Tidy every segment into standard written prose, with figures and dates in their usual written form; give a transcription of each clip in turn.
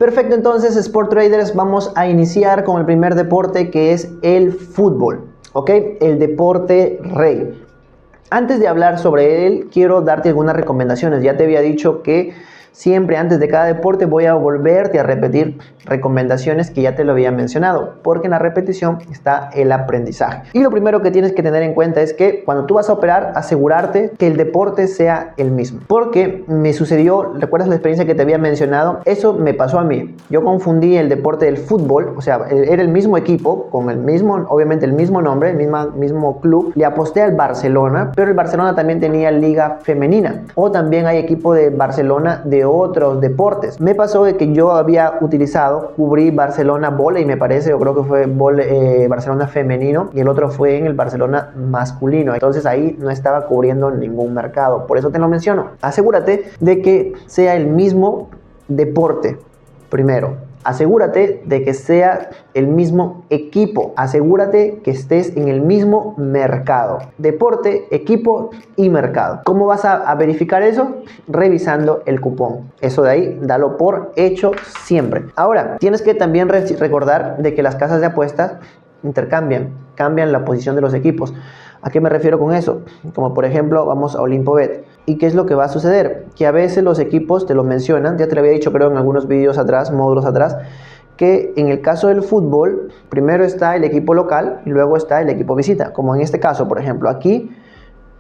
Perfecto, entonces Sport Traders, vamos a iniciar con el primer deporte, que es el fútbol, ¿ok? El deporte rey. Antes de hablar sobre él, quiero darte algunas recomendaciones. Ya te había dicho que siempre antes de cada deporte voy a volverte a repetir recomendaciones que ya te lo había mencionado, porque en la repetición está el aprendizaje. Y lo primero que tienes que tener en cuenta es que cuando tú vas a operar, asegurarte que el deporte sea el mismo. Porque me sucedió, ¿recuerdas la experiencia que te había mencionado? Eso me pasó a mí. Yo confundí el deporte del fútbol, o sea, era el mismo equipo, con el mismo, obviamente el mismo nombre, el mismo club. Le aposté al Barcelona, pero el Barcelona también tenía liga femenina. O también hay equipo de Barcelona de otros deportes. Me pasó de que yo había cubrí Barcelona vóley, me parece, o creo que fue Barcelona femenino, y el otro fue en el Barcelona masculino. Entonces ahí no estaba cubriendo ningún mercado. Por eso te lo menciono. Asegúrate de que sea el mismo deporte primero. Asegúrate de que sea el mismo equipo. Asegúrate que estés en el mismo mercado. Deporte, equipo y mercado. ¿Cómo vas a verificar eso? Revisando el cupón. Eso de ahí, dalo por hecho siempre. Ahora, tienes que también recordar de que las casas de apuestas cambian la posición de los equipos. ¿A qué me refiero con eso? Como por ejemplo, vamos a Olimpo.bet. ¿Y qué es lo que va a suceder? Que a veces los equipos te lo mencionan, ya te lo había dicho creo en algunos vídeos atrás, módulos atrás, que en el caso del fútbol, primero está el equipo local y luego está el equipo visita. Como en este caso, por ejemplo, aquí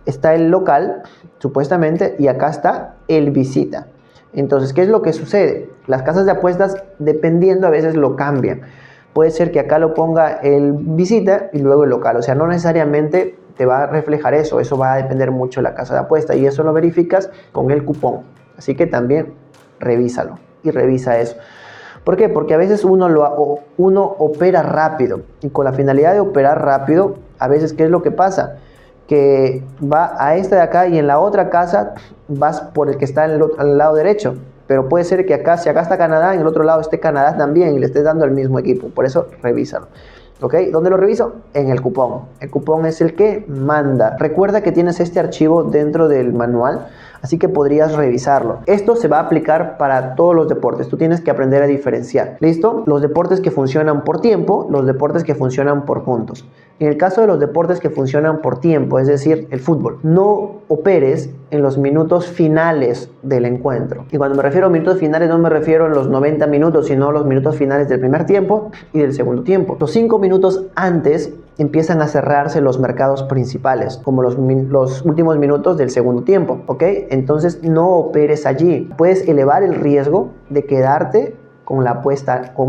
está el local, supuestamente, y acá está el visita. Entonces, ¿qué es lo que sucede? Las casas de apuestas, dependiendo, a veces lo cambian. Puede ser que acá lo ponga el visita y luego el local. O sea, no necesariamente te va a reflejar eso. Eso va a depender mucho de la casa de apuesta. Y eso lo verificas con el cupón. Así que también revísalo y revisa eso. ¿Por qué? Porque a veces uno opera rápido. Y con la finalidad de operar rápido, a veces, ¿qué es lo que pasa? Que va a esta de acá y en la otra casa vas por el que está al lado derecho. Pero puede ser que acá, si acá está Canadá, en el otro lado esté Canadá también y le estés dando al mismo equipo. Por eso, revísalo. ¿Ok? ¿Dónde lo reviso? En el cupón. El cupón es el que manda. Recuerda que tienes este archivo dentro del manual, así que podrías revisarlo. Esto se va a aplicar para todos los deportes. Tú tienes que aprender a diferenciar. ¿Listo? Los deportes que funcionan por tiempo, los deportes que funcionan por puntos. En el caso de los deportes que funcionan por tiempo, es decir, el fútbol, no operes en los minutos finales del encuentro. Y cuando me refiero a minutos finales, no me refiero a los 90 minutos, sino a los minutos finales del primer tiempo y del segundo tiempo. Los 5 minutos antes empiezan a cerrarse los mercados principales, como los últimos minutos del segundo tiempo, ¿ok? Entonces no operes allí. Puedes elevar el riesgo de quedarte con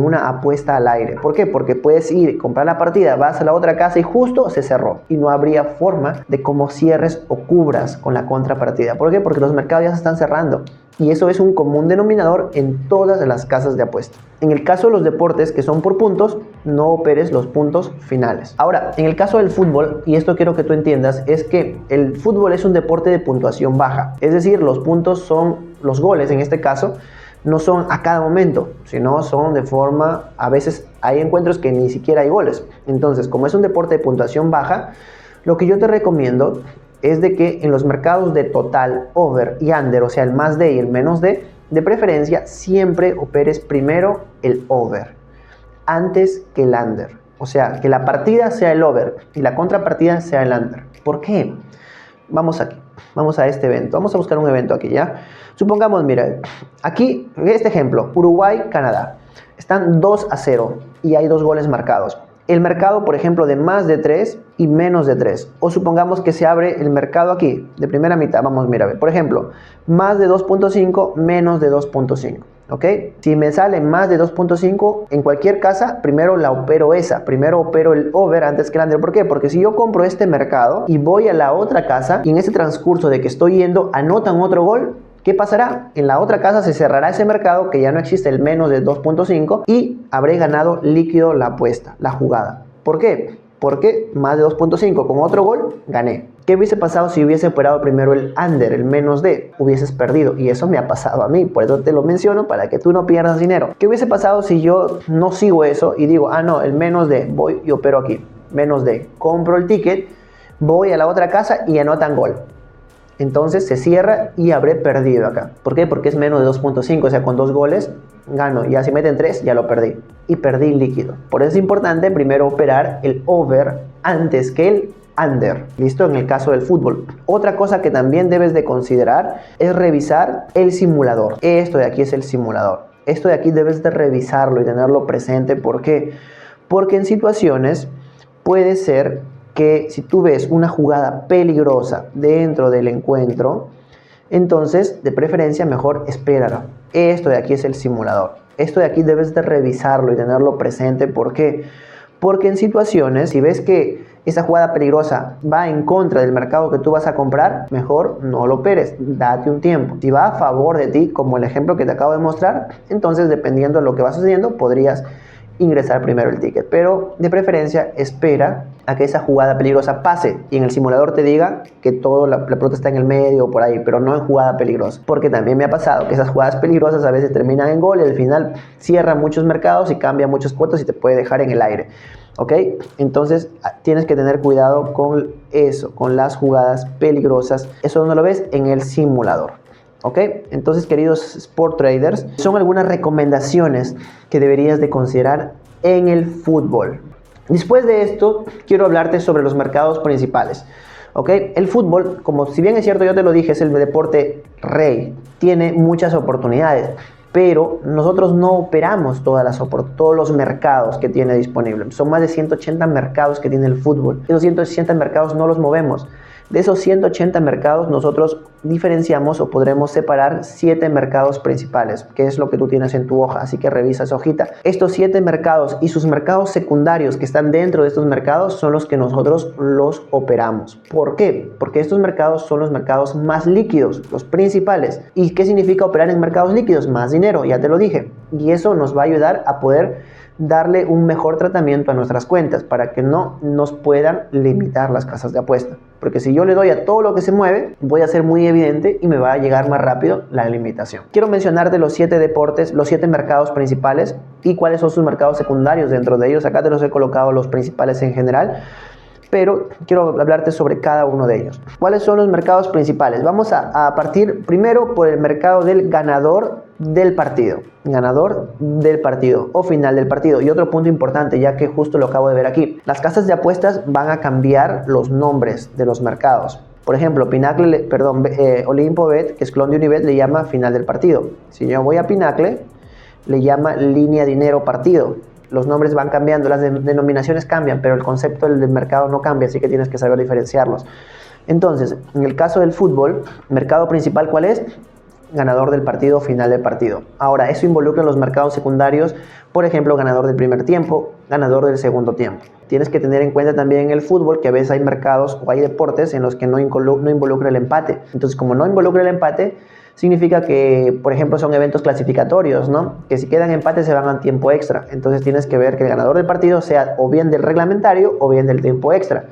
una apuesta al aire. ¿Por qué? Porque puedes ir, comprar la partida, vas a la otra casa y justo se cerró. Y no habría forma de cómo cierres o cubras con la contrapartida. ¿Por qué? Porque los mercados ya se están cerrando. Y eso es un común denominador en todas las casas de apuesta. En el caso de los deportes que son por puntos, no operes los puntos finales. Ahora, en el caso del fútbol, y esto quiero que tú entiendas, es que el fútbol es un deporte de puntuación baja. Es decir, los puntos son los goles, en este caso, no son a cada momento, sino son de forma, a veces hay encuentros que ni siquiera hay goles. Entonces, como es un deporte de puntuación baja, lo que yo te recomiendo es de que en los mercados de total, over y under, o sea, el más D y el menos D, de preferencia siempre operes primero el over, antes que el under. O sea, que la partida sea el over y la contrapartida sea el under. ¿Por qué? Vamos aquí, vamos a este evento, vamos a buscar un evento aquí, ¿ya? Supongamos, mira, aquí, este ejemplo, Uruguay-Canadá, están 2-0 y hay 2 goles marcados. El mercado, por ejemplo, de más de 3 y menos de 3. O supongamos que se abre el mercado aquí, de primera mitad, vamos, mira, por ejemplo, más de 2.5, menos de 2.5. ¿Ok? Si me sale más de 2.5 en cualquier casa, primero la opero esa. Primero opero el over antes que el under. ¿Por qué? Porque si yo compro este mercado y voy a la otra casa y en ese transcurso de que estoy yendo anotan otro gol, ¿qué pasará? En la otra casa se cerrará ese mercado, que ya no existe el menos de 2.5, y habré ganado líquido la apuesta, la jugada. ¿Por qué? Porque más de 2.5 con otro gol, gané. ¿Qué hubiese pasado si hubiese operado primero el under, el menos D? Hubieses perdido, y eso me ha pasado a mí, por eso te lo menciono, para que tú no pierdas dinero. ¿Qué hubiese pasado si yo no sigo eso y digo, ah no, el menos D, voy y opero aquí, menos D, compro el ticket, voy a la otra casa y anotan gol? Entonces se cierra y habré perdido acá. ¿Por qué? Porque es menos de 2.5, o sea, con 2 goles gano. Ya si meten 3, ya lo perdí. Y perdí líquido. Por eso es importante primero operar el over antes que el under. ¿Listo? En el caso del fútbol. Otra cosa que también debes de considerar es revisar el simulador. Esto de aquí es el simulador. Esto de aquí debes de revisarlo y tenerlo presente. ¿Por qué? Porque en situaciones puede ser que si tú ves una jugada peligrosa dentro del encuentro, entonces de preferencia mejor espéralo. Esto de aquí es el simulador. Esto de aquí debes de revisarlo y tenerlo presente. ¿Por qué? Porque en situaciones, si ves que esa jugada peligrosa va en contra del mercado que tú vas a comprar, mejor no lo operes, date un tiempo. Si va a favor de ti, como el ejemplo que te acabo de mostrar, entonces dependiendo de lo que va sucediendo, podrías ingresar primero el ticket. Pero de preferencia, espera a que esa jugada peligrosa pase y en el simulador te diga que toda la pelota está en el medio o por ahí, pero no en jugada peligrosa. Porque también me ha pasado que esas jugadas peligrosas a veces terminan en gol y al final cierran muchos mercados y cambian muchos cuotas y te puede dejar en el aire. ¿Ok? Entonces tienes que tener cuidado con eso, con las jugadas peligrosas. Eso no lo ves en el simulador. ¿Ok? Entonces, queridos sport traders, son algunas recomendaciones que deberías de considerar en el fútbol. Después de esto, quiero hablarte sobre los mercados principales. ¿Ok? El fútbol, como si bien es cierto, yo te lo dije, es el deporte rey. Tiene muchas oportunidades. Pero nosotros no operamos todos los mercados que tiene disponibles. Son más de 180 mercados que tiene el fútbol. Esos 180 mercados no los movemos. De esos 180 mercados nosotros diferenciamos o podremos separar 7 mercados principales, que es lo que tú tienes en tu hoja, así que revisa esa hojita. Estos 7 mercados y sus mercados secundarios que están dentro de estos mercados son los que nosotros los operamos. ¿Por qué? Porque estos mercados son los mercados más líquidos, los principales. ¿Y qué significa operar en mercados líquidos? Más dinero, ya te lo dije. Y eso nos va a ayudar a poder darle un mejor tratamiento a nuestras cuentas para que no nos puedan limitar las casas de apuesta. Porque si yo le doy a todo lo que se mueve, voy a ser muy evidente y me va a llegar más rápido la limitación. Quiero mencionarte los 7 deportes, los 7 mercados principales y cuáles son sus mercados secundarios dentro de ellos. Acá te los he colocado los principales en general, pero quiero hablarte sobre cada uno de ellos. ¿Cuáles son los mercados principales? Vamos a partir primero por el mercado del ganador del partido. Ganador del partido o final del partido. Y otro punto importante, ya que justo lo acabo de ver aquí. Las casas de apuestas van a cambiar los nombres de los mercados. Por ejemplo, OlimpoBet, que es clon de Unibet, le llama final del partido. Si yo voy a Pinacle, le llama línea dinero partido. Los nombres van cambiando, las denominaciones cambian, pero el concepto del mercado no cambia, así que tienes que saber diferenciarlos. Entonces, en el caso del fútbol, mercado principal, ¿cuál es? Ganador del partido, final del partido. Ahora, eso involucra los mercados secundarios, por ejemplo, ganador del primer tiempo, ganador del segundo tiempo. Tienes que tener en cuenta también en el fútbol que a veces hay mercados o hay deportes en los que no involucra el empate. Entonces, como no involucra el empate, significa que, por ejemplo, son eventos clasificatorios, ¿no? Que si quedan empates se van a tiempo extra. Entonces tienes que ver que el ganador del partido sea o bien del reglamentario o bien del tiempo extra.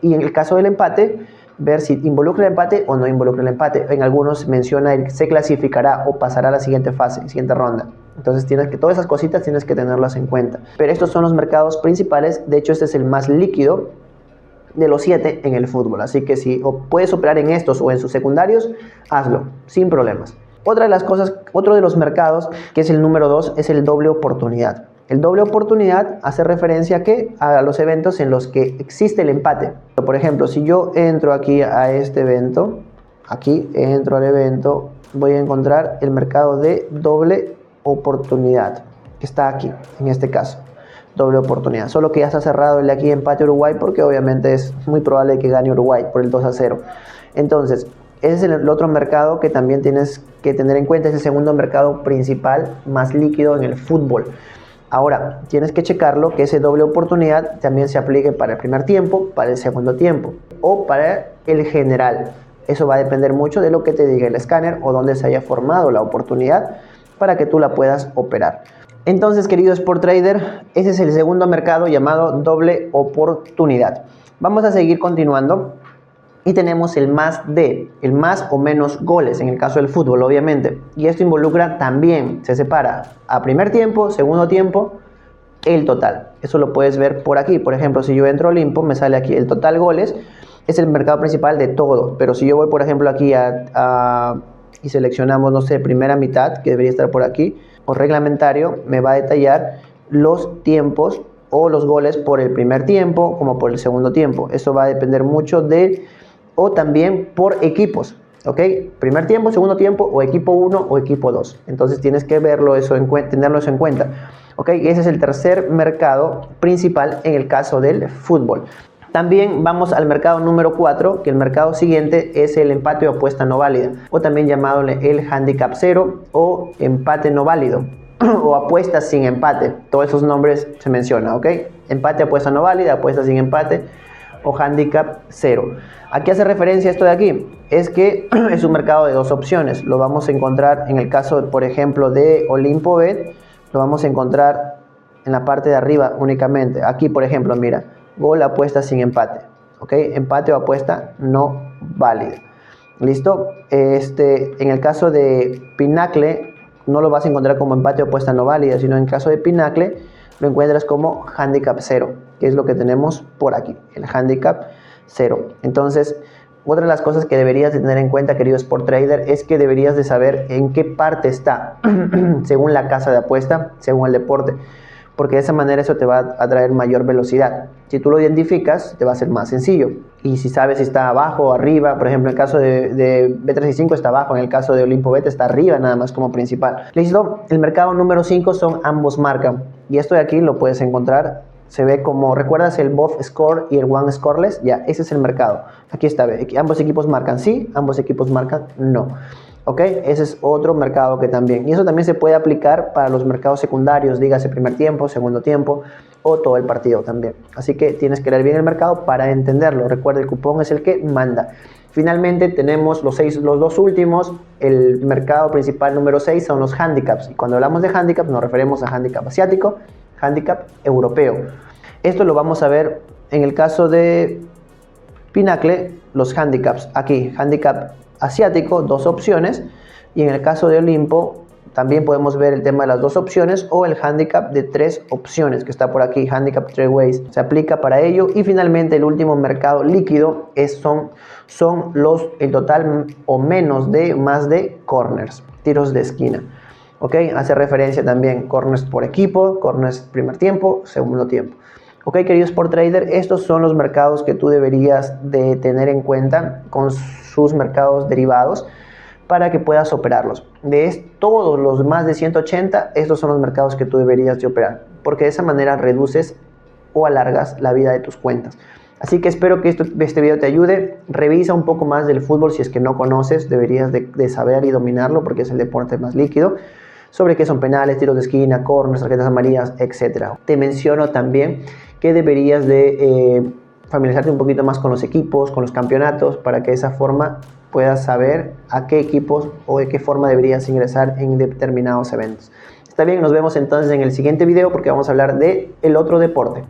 Y en el caso del empate, ver si involucra el empate o no involucra el empate. En algunos menciona el se clasificará o pasará a la siguiente fase, siguiente ronda. Entonces todas esas cositas tienes que tenerlas en cuenta. Pero estos son los mercados principales. De hecho, este es el más líquido de los 7 en el fútbol. Así que si puedes operar en estos o en sus secundarios, hazlo, sin problemas. Otro de los mercados, que es el número 2, es el doble oportunidad. El doble oportunidad hace referencia a los eventos en los que existe el empate. Por ejemplo, si yo entro aquí a este evento, aquí entro al evento, voy a encontrar el mercado de doble oportunidad, que está aquí, en este caso. Doble oportunidad, solo que ya está cerrado el de aquí empate Uruguay porque obviamente es muy probable que gane Uruguay por el 2-0. Entonces, ese es el otro mercado que también tienes que tener en cuenta, es el segundo mercado principal más líquido en el fútbol. Ahora, tienes que checarlo que ese doble oportunidad también se aplique para el primer tiempo, para el segundo tiempo o para el general. Eso va a depender mucho de lo que te diga el escáner o donde se haya formado la oportunidad para que tú la puedas operar. Entonces, querido Sport Trader, ese es el segundo mercado llamado doble oportunidad. Vamos a seguir continuando y tenemos el más o menos goles en el caso del fútbol, obviamente. Y esto involucra también, se separa a primer tiempo, segundo tiempo, el total. Eso lo puedes ver por aquí. Por ejemplo, si yo entro a Olimpo, me sale aquí el total goles es el mercado principal de todos. Pero si yo voy, por ejemplo, aquí y seleccionamos, no sé, primera mitad, que debería estar por aquí, o reglamentario, me va a detallar los tiempos o los goles por el primer tiempo como por el segundo tiempo. Eso va a depender mucho o también por equipos, ¿ok? Primer tiempo, segundo tiempo, o equipo 1 o equipo 2. Entonces tienes que tenerlo eso en cuenta, ¿ok? Ese es el tercer mercado principal en el caso del fútbol. También vamos al mercado número 4, que el mercado siguiente es el empate o apuesta no válida, o también llamado el handicap 0 o empate no válido, o apuestas sin empate. Todos esos nombres se mencionan, ¿ok? Empate, apuesta no válida, apuesta sin empate o handicap 0. ¿A qué hace referencia esto de aquí? Es que es un mercado de dos opciones. Lo vamos a encontrar en el caso, por ejemplo, de Olimpobet. Lo vamos a encontrar en la parte de arriba únicamente. Aquí, por ejemplo, mira, gol, apuesta sin empate, ¿ok? Empate o apuesta no válida. ¿Listo? En el caso de Pinacle, no lo vas a encontrar como empate o apuesta no válida, sino en el caso de Pinacle, lo encuentras como handicap 0, que es lo que tenemos por aquí, el handicap 0. Entonces, otra de las cosas que deberías de tener en cuenta, querido Sport Trader, es que deberías de saber en qué parte está, según la casa de apuesta, según el deporte, porque de esa manera eso te va a traer mayor velocidad. Si tú lo identificas, te va a ser más sencillo. Y si sabes si está abajo o arriba, por ejemplo, en el caso de Bet365 está abajo, en el caso de Olimpobet está arriba nada más como principal. ¿Listo? El mercado número 5 son ambos marcan. Y esto de aquí lo puedes encontrar, se ve como, ¿recuerdas el both score y el one scoreless? Ya, ese es el mercado. Aquí está, ambos equipos marcan sí, ambos equipos marcan no. ¿Ok? Ese es otro mercado que también. Y eso también se puede aplicar para los mercados secundarios, dígase primer tiempo, segundo tiempo o todo el partido también. Así que tienes que leer bien el mercado para entenderlo. Recuerda, el cupón es el que manda. Finalmente tenemos los dos últimos. El mercado principal número 6 son los handicaps. Y cuando hablamos de handicaps nos referimos a handicap asiático, handicap europeo. Esto lo vamos a ver en el caso de Pinacle, los handicaps. Aquí, handicap asiático, 2 opciones, y en el caso de Olimpo también podemos ver el tema de las 2 opciones o el handicap de 3 opciones que está por aquí, handicap 3 ways, se aplica para ello. Y finalmente el último mercado líquido son el total o menos de más de corners, tiros de esquina, ¿ok? Hace referencia también corners por equipo, corners primer tiempo, segundo tiempo. Ok, querido Sport Trader, estos son los mercados que tú deberías de tener en cuenta con sus mercados derivados para que puedas operarlos. De todos los más de 180, estos son los mercados que tú deberías de operar, porque de esa manera reduces o alargas la vida de tus cuentas. Así que espero que este video te ayude. Revisa un poco más del fútbol si es que no conoces, deberías de saber y dominarlo porque es el deporte más líquido. Sobre qué son penales, tiros de esquina, corners, tarjetas amarillas, etc. Te menciono también que deberías de familiarizarte un poquito más con los equipos, con los campeonatos, para que de esa forma puedas saber a qué equipos o de qué forma deberías ingresar en determinados eventos. Está bien, nos vemos entonces en el siguiente video porque vamos a hablar de el otro deporte.